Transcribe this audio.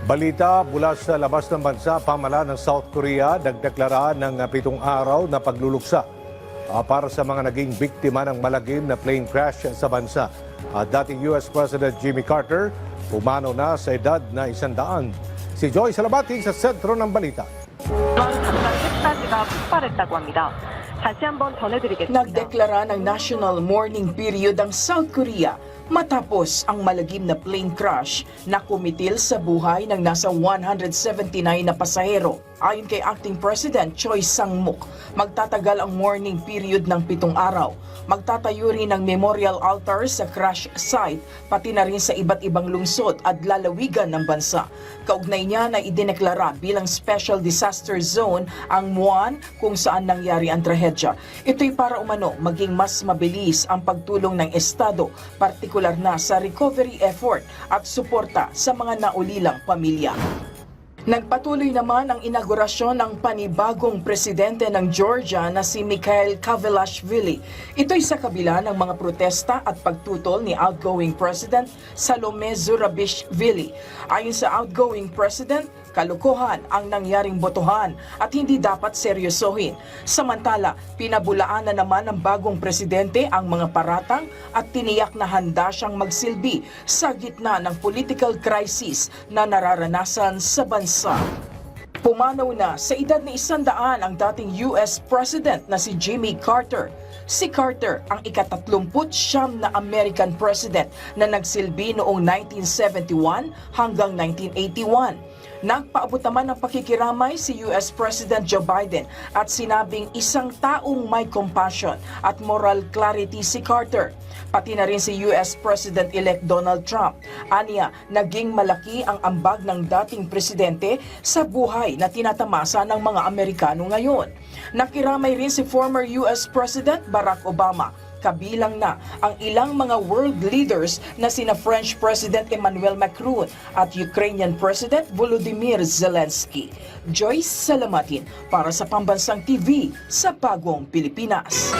Balita mula sa labas ng bansa, pamahalaan ng South Korea nagdeklara ng 7 araw na pagluluksa para sa mga naging biktima ng malagim na plane crash sa bansa. Dating US President Jimmy Carter pumanaw na sa edad na 100. Si Joy Salabati sa sentro ng balita. Nagdeklara ng national mourning period ang South Korea matapos ang malagim na plane crash na kumitil sa buhay ng nasa 179 na pasahero. Ayon kay Acting President Choi Sang-muk, magtatagal ang mourning period ng 7 araw. Magtatayo rin ng memorial altar sa crash site, pati na rin sa iba't ibang lungsod at lalawigan ng bansa. Kaugnay niya na idineklara bilang special disaster zone ang Muan kung saan nangyari ang trahedya. Ito'y para umano maging mas mabilis ang pagtulong ng Estado, partikular na sa recovery effort at suporta sa mga naulilang pamilya. Nagpatuloy naman ang inaugurasyon ng panibagong presidente ng Georgia na si Mikhail Kavelashvili. Ito'y sa kabila ng mga protesta at pagtutol ni outgoing President Salome Zurabishvili. Ayon sa outgoing President, kalokohan ang nangyaring botohan at hindi dapat seryosohin. Samantala, pinabulaan na naman ng bagong presidente ang mga paratang at tiniyak na handa siyang magsilbi sa gitna ng political crisis na nararanasan sa bansa. Pumanaw na sa edad na 100 ang dating US President na si Jimmy Carter. Si Carter ang ika-39 na American President na nagsilbi noong 1971 hanggang 1981. Nagpaabot naman ng pakikiramay si US President Joe Biden at sinabing isang taong may compassion at moral clarity si Carter. Pati na rin si US President-elect Donald Trump. Aniya, naging malaki ang ambag ng dating presidente sa buhay na tinatamasa ng mga Amerikano ngayon. Nakiramay rin si former US President Barack Obama. Kabilang na ang ilang mga world leaders na sina French President Emmanuel Macron at Ukrainian President Volodymyr Zelensky. Joyce Salamatin para sa Pambansang TV sa Bagong Pilipinas.